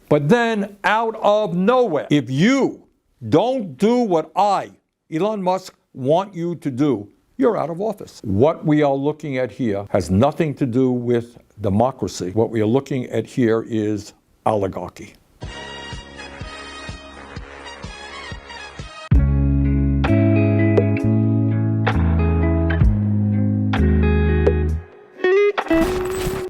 But then out of nowhere, if you don't do what I, Elon Musk, want you to do, you're out of office. What we are looking at here has nothing to do with democracy. What we are looking at here is oligarchy.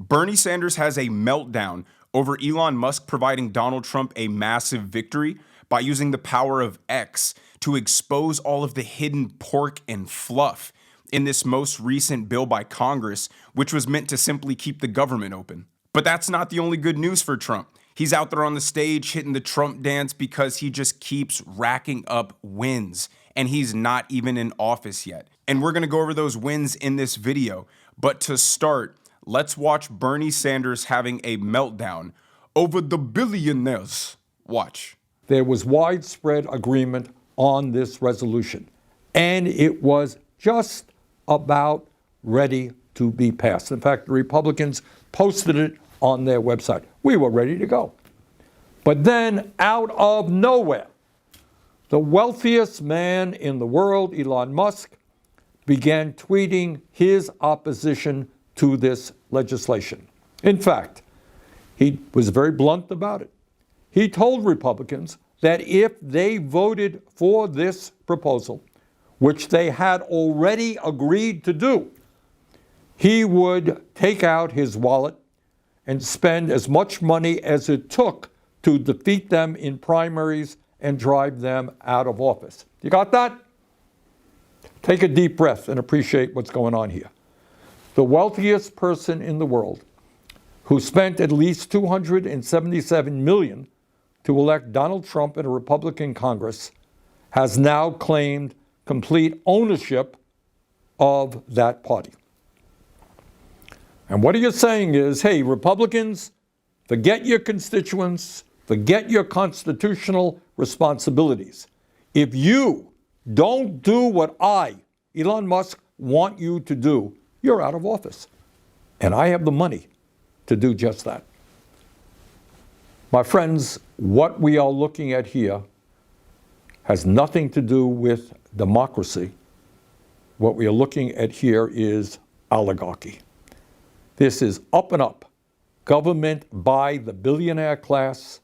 Bernie Sanders has a meltdown over Elon Musk providing Donald Trump a massive victory by using the power of X to expose all of the hidden pork and fluff in this most recent bill by Congress, which was meant to simply keep the government open. But that's not the only good news for Trump. He's out there on the stage hitting the Trump dance because he just keeps racking up wins, and he's not even in office yet. And we're going to go over those wins in this video. But to start, let's watch Bernie Sanders having a meltdown over the billionaires. Watch. There was widespread agreement on this resolution, and it was just about ready to be passed. In fact, the Republicans posted it on their website. We were ready to go. But then, out of nowhere, the wealthiest man in the world, Elon Musk, began tweeting his opposition to this legislation. In fact, he was very blunt about it. He told Republicans that if they voted for this proposal, which they had already agreed to do, he would take out his wallet and spend as much money as it took to defeat them in primaries and drive them out of office. You got that? Take a deep breath and appreciate what's going on here. The wealthiest person in the world, who spent at least $277 million to elect Donald Trump in a Republican Congress, has now claimed complete ownership of that party. And what he is saying is, hey, Republicans, forget your constituents, forget your constitutional responsibilities. If you don't do what I, Elon Musk, want you to do, you're out of office. And I have the money to do just that. My friends, what we are looking at here has nothing to do with democracy. What we are looking at here is oligarchy. This is up and up. Government by the billionaire class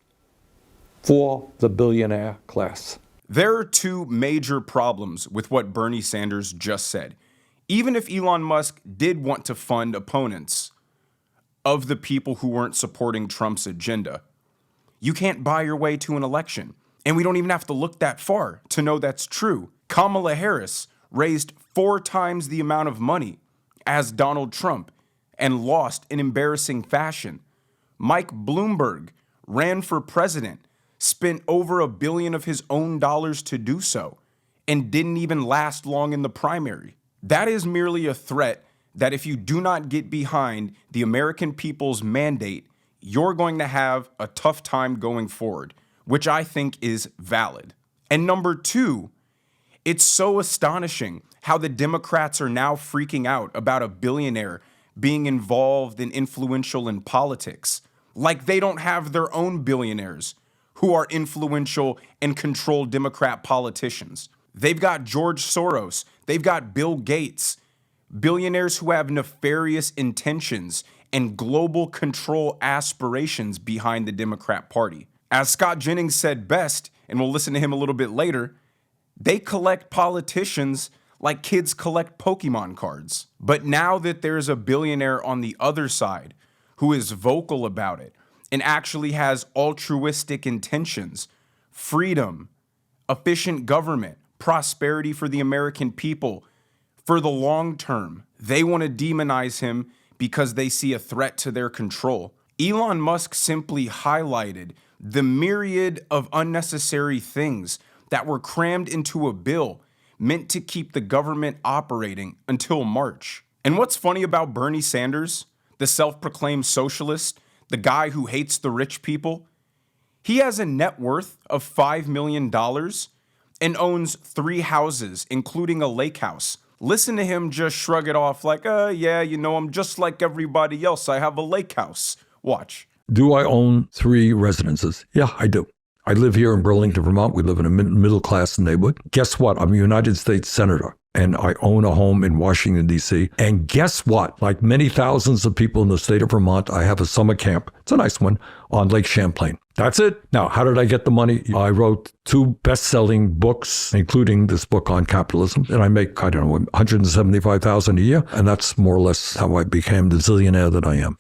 for the billionaire class. There are two major problems with what Bernie Sanders just said. Even if Elon Musk did want to fund opponents of the people who weren't supporting Trump's agenda, you can't buy your way to an election. And we don't even have to look that far to know that's true. Kamala Harris raised 4 times the amount of money as Donald Trump and lost in embarrassing fashion. Mike Bloomberg ran for president, spent over $1 billion of his own dollars to do so, and didn't even last long in the primary. That is merely a threat that if you do not get behind the American people's mandate, you're going to have a tough time going forward, which I think is valid. And number 2, it's so astonishing how the Democrats are now freaking out about a billionaire being involved and influential in politics, like they don't have their own billionaires who are influential and control Democrat politicians. They've got George Soros, they've got Bill Gates, billionaires who have nefarious intentions and global control aspirations behind the Democrat Party. As Scott Jennings said best, and we'll listen to him a little bit later, they collect politicians like kids collect Pokemon cards. But now that there's a billionaire on the other side who is vocal about it and actually has altruistic intentions, freedom, efficient government, prosperity for the American people, for the long term, they want to demonize him because they see a threat to their control. Elon Musk simply highlighted the myriad of unnecessary things that were crammed into a bill meant to keep the government operating until March. And what's funny about Bernie Sanders, the self-proclaimed socialist, the guy who hates the rich people, he has a net worth of $5 million and owns 3 houses, including a lake house. Listen to him just shrug it off like, yeah, you know, I'm just like everybody else. I have a lake house. Watch. Do I own 3 residences? Yeah, I do. I live here in Burlington, Vermont. We live in a middle-class neighborhood. Guess what? I'm a United States Senator, and I own a home in Washington, D.C. And guess what? Like many thousands of people in the state of Vermont, I have a summer camp. It's a nice one on Lake Champlain. That's it. Now, how did I get the money? I wrote 2 best-selling books, including this book on capitalism, and I make, I don't know, $175,000 a year, and that's more or less how I became the zillionaire that I am.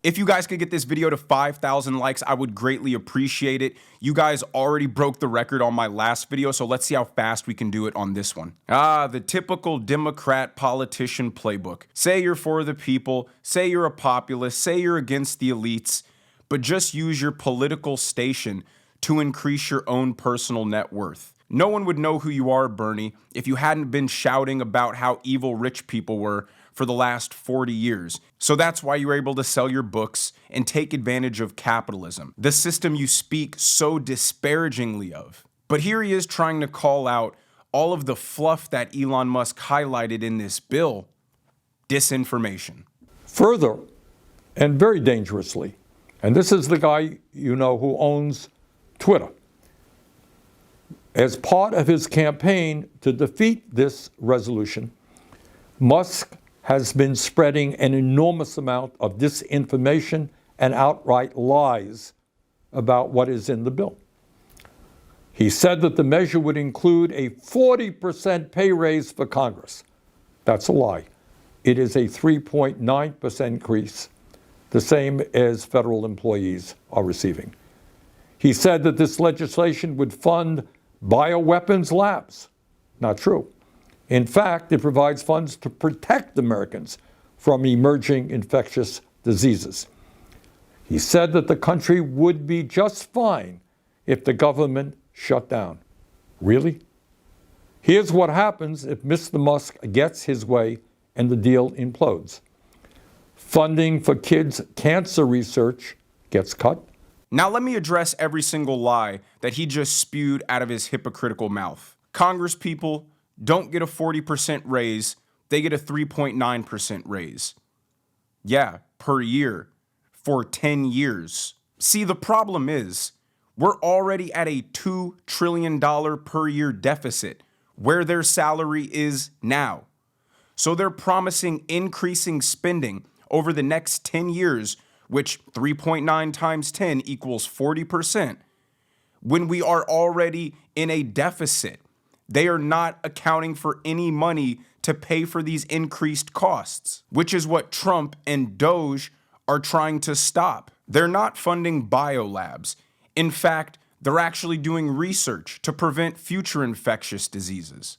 If you guys could get this video to 5,000 likes, I would greatly appreciate it. You guys already broke the record on my last video, so let's see how fast we can do it on this one. The typical Democrat politician playbook. Say you're for the people, say you're a populist, say you're against the elites, but just use your political station to increase your own personal net worth. No one would know who you are, Bernie, if you hadn't been shouting about how evil rich people were for the last 40 years. So that's why you're able to sell your books and take advantage of capitalism, the system you speak so disparagingly of. But here he is trying to call out all of the fluff that Elon Musk highlighted in this bill, disinformation. Further, and very dangerously, and this is the guy, you know, who owns Twitter. As part of his campaign to defeat this resolution, Musk has been spreading an enormous amount of disinformation and outright lies about what is in the bill. He said that the measure would include a 40% pay raise for Congress. That's a lie. It is a 3.9% increase, the same as federal employees are receiving. He said that this legislation would fund bioweapons labs. Not true. In fact, it provides funds to protect Americans from emerging infectious diseases. He said that the country would be just fine if the government shut down. Really? Here's what happens if Mr. Musk gets his way and the deal implodes. Funding for kids' cancer research gets cut. Now let me address every single lie that he just spewed out of his hypocritical mouth. Congress people don't get a 40% raise, they get a 3.9% raise. Yeah, per year, for 10 years. See, the problem is, we're already at a $2 trillion per year deficit, where their salary is now. So they're promising increasing spending over the next 10 years, which 3.9 times 10 equals 40%, when we are already in a deficit. They are not accounting for any money to pay for these increased costs, which is what Trump and Doge are trying to stop. They're not funding biolabs. In fact, they're actually doing research to prevent future infectious diseases.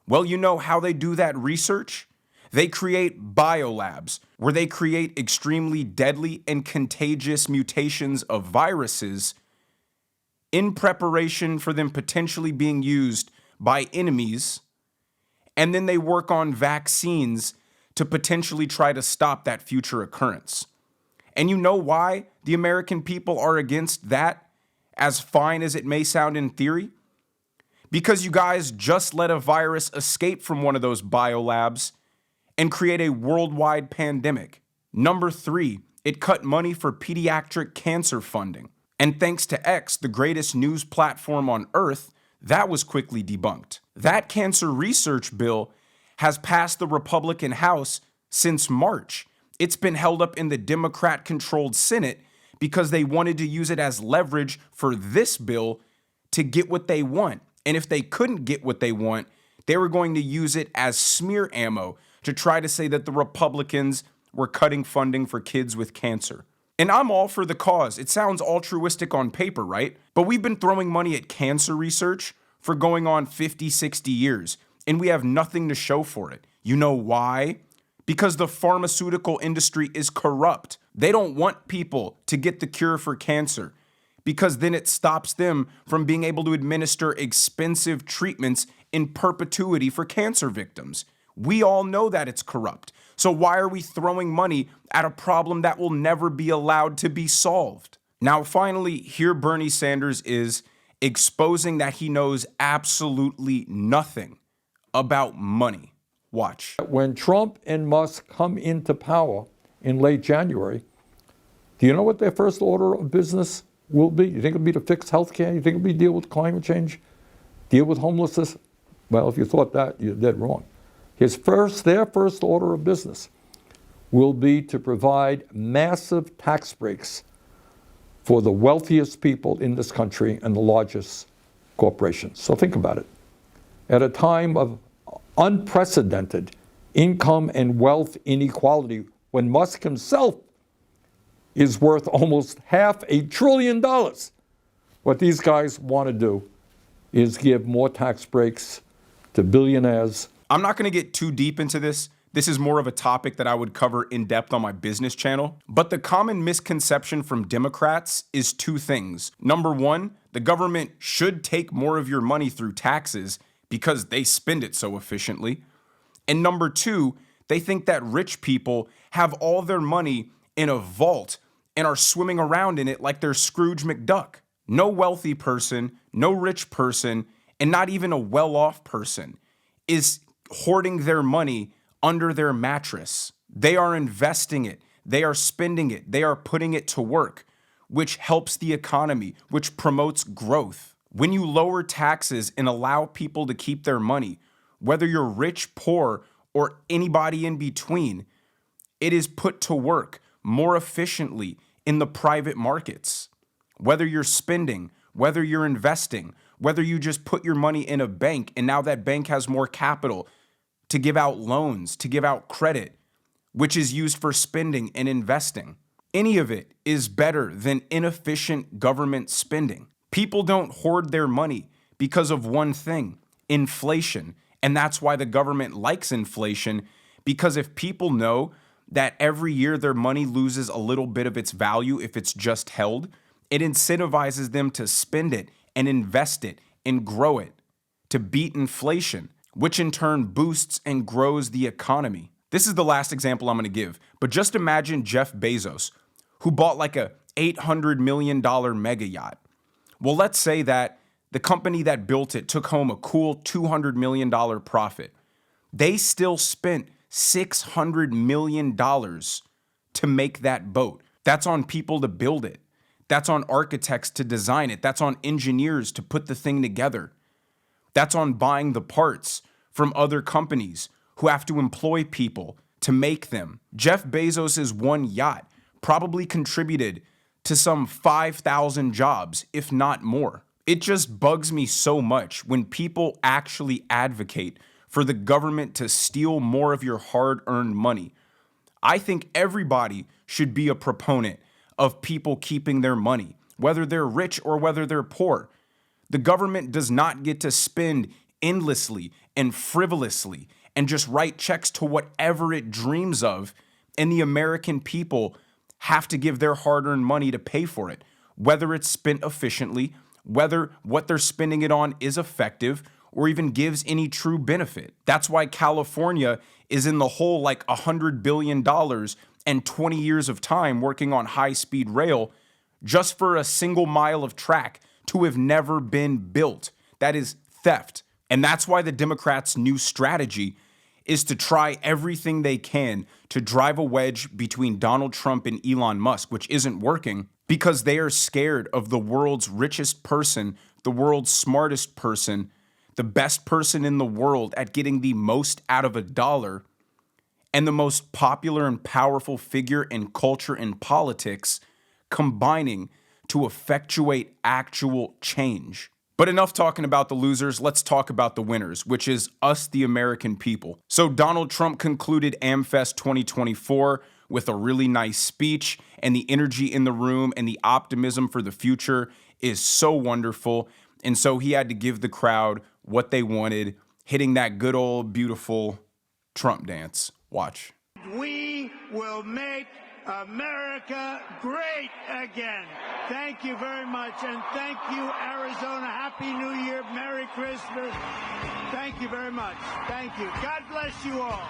Well, you know how they do that research? They create biolabs, where they create extremely deadly and contagious mutations of viruses in preparation for them potentially being used by enemies, and then they work on vaccines to potentially try to stop that future occurrence. And you know why the American people are against that, as fine as it may sound in theory? Because you guys just let a virus escape from one of those biolabs and create a worldwide pandemic. Number 3, it cut money for pediatric cancer funding. And thanks to X, the greatest news platform on earth, that was quickly debunked. That cancer research bill has passed the Republican House since March. It's been held up in the Democrat-controlled Senate because they wanted to use it as leverage for this bill to get what they want. And if they couldn't get what they want, they were going to use it as smear ammo to try to say that the Republicans were cutting funding for kids with cancer. And I'm all for the cause. It sounds altruistic on paper, right? But we've been throwing money at cancer research for going on 50, 60 years, and we have nothing to show for it. You know why? Because the pharmaceutical industry is corrupt. They don't want people to get the cure for cancer, because then it stops them from being able to administer expensive treatments in perpetuity for cancer victims. We all know that it's corrupt. So why are we throwing money at a problem that will never be allowed to be solved? Now, finally, here Bernie Sanders is exposing that he knows absolutely nothing about money. Watch. When Trump and Musk come into power in late January, Do you know what their first order of business will be? You think it'll be to fix healthcare? You think it'll be deal with climate change? Deal with homelessness? Well, if you thought that, you're dead wrong. Their first order of business will be to provide massive tax breaks for the wealthiest people in this country and the largest corporations. So think about it. At a time of unprecedented income and wealth inequality, when Musk himself is worth almost $500 billion, what these guys want to do is give more tax breaks to billionaires. I'm not going to get too deep into this. This is more of a topic that I would cover in depth on my business channel. But the common misconception from Democrats is two things. Number one, the government should take more of your money through taxes because they spend it so efficiently. And number two, they think that rich people have all their money in a vault and are swimming around in it like they're Scrooge McDuck. No wealthy person, no rich person, and not even a well-off person is hoarding their money under their mattress. They are investing it. They are spending it. They are putting it to work, which helps the economy, which promotes growth. When you lower taxes and allow people to keep their money, whether you're rich, poor, or anybody in between, it is put to work more efficiently in the private markets. Whether you're spending, whether you're investing, whether you just put your money in a bank and now that bank has more capital to give out loans, to give out credit, which is used for spending and investing. Any of it is better than inefficient government spending. People don't hoard their money because of one thing, inflation. And that's why the government likes inflation, because if people know that every year their money loses a little bit of its value if it's just held, it incentivizes them to spend it and invest it and grow it to beat inflation, which in turn boosts and grows the economy. This is the last example I'm going to give, but just imagine Jeff Bezos, who bought like a $800 million mega yacht. Well, let's say that the company that built it took home a cool $200 million profit. They still spent $600 million to make that boat. That's on people to build it. That's on architects to design it. That's on engineers to put the thing together. That's on buying the parts from other companies who have to employ people to make them. Jeff Bezos' one yacht probably contributed to some 5,000 jobs, if not more. It just bugs me so much when people actually advocate for the government to steal more of your hard-earned money. I think everybody should be a proponent of people keeping their money, whether they're rich or whether they're poor. The government does not get to spend endlessly and frivolously and just write checks to whatever it dreams of, and the American people have to give their hard-earned money to pay for it, whether it's spent efficiently, whether what they're spending it on is effective, or even gives any true benefit. That's why California is in the hole like $100 billion and 20 years of time working on high-speed rail just for a single mile of track to have never been built. That is theft. And that's why the Democrats' new strategy is to try everything they can to drive a wedge between Donald Trump and Elon Musk, which isn't working because they are scared of the world's richest person, the world's smartest person, the best person in the world at getting the most out of a dollar, and the most popular and powerful figure in culture and politics combining to effectuate actual change. But enough talking about the losers, let's talk about the winners, which is us, the American people. So Donald Trump concluded AmFest 2024 with a really nice speech, and the energy in the room and the optimism for the future is so wonderful. And so he had to give the crowd what they wanted, hitting that good old beautiful Trump dance. Watch. We will make America great again. Thank you very much. And thank you, Arizona. Happy New Year. Merry Christmas. Thank you very much. Thank you. God bless you all.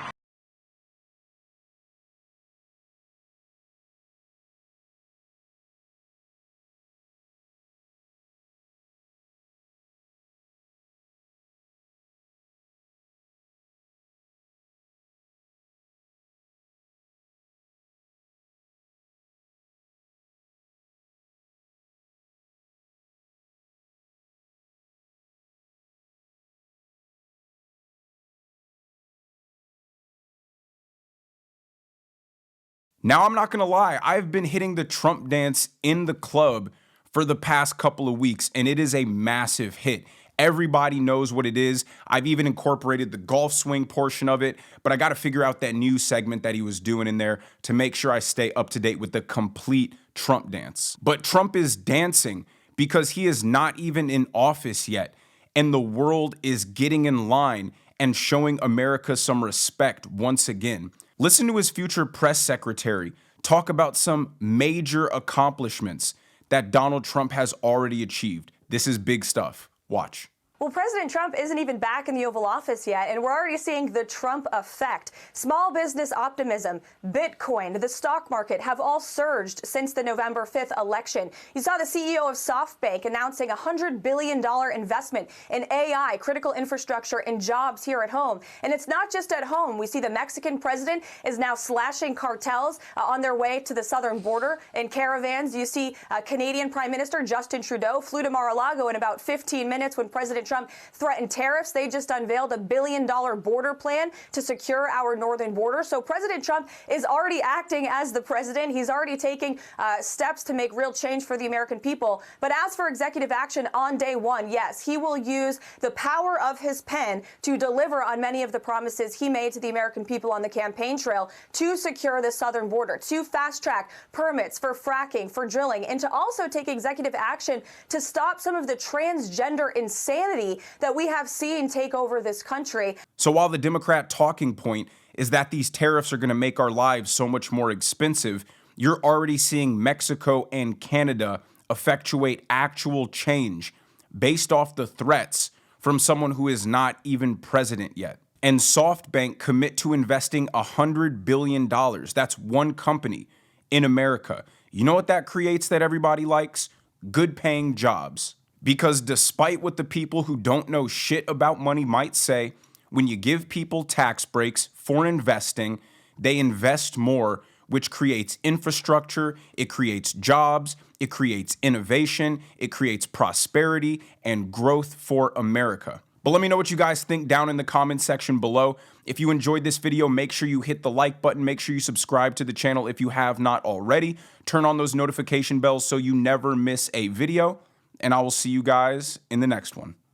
Now, I'm not gonna lie, I've been hitting the Trump dance in the club for the past couple of weeks, and it is a massive hit. Everybody knows what it is. I've even incorporated the golf swing portion of it, but I gotta figure out that new segment that he was doing in there to make sure I stay up to date with the complete Trump dance. But Trump is dancing because he is not even in office yet, and the world is getting in line and showing America some respect once again. Listen to his future press secretary talk about some major accomplishments that Donald Trump has already achieved. This is big stuff. Watch. Well, President Trump isn't even back in the Oval Office yet, and we're already seeing the Trump effect. Small business optimism, Bitcoin, the stock market have all surged since the November 5th election. You saw the CEO of SoftBank announcing a $100 billion investment in AI, critical infrastructure, and jobs here at home. And it's not just at home. We see the Mexican president is now slashing cartels on their way to the southern border in caravans. You see Canadian Prime Minister Justin Trudeau flew to Mar-a-Lago in about 15 minutes when President Trump threatened tariffs. They just unveiled a $1 billion border plan to secure our northern border. So President Trump is already acting as the president. He's already taking steps to make real change for the American people. But as for executive action on day one, yes, he will use the power of his pen to deliver on many of the promises he made to the American people on the campaign trail to secure the southern border, to fast track permits for fracking, for drilling, and to also take executive action to stop some of the transgender insanity that we have seen take over this country. So while the Democrat talking point is that these tariffs are going to make our lives so much more expensive, you're already seeing Mexico and Canada effectuate actual change based off the threats from someone who is not even president yet. And SoftBank commit to investing $100 billion. That's one company in America. You know what that creates that everybody likes? Good paying jobs. Because despite what the people who don't know shit about money might say, when you give people tax breaks for investing, they invest more, which creates infrastructure, it creates jobs, it creates innovation, it creates prosperity and growth for America. But let me know what you guys think down in the comments section below. If you enjoyed this video, make sure you hit the like button. Make sure you subscribe to the channel if you have not already. Turn on those notification bells so you never miss a video. And I will see you guys in the next one.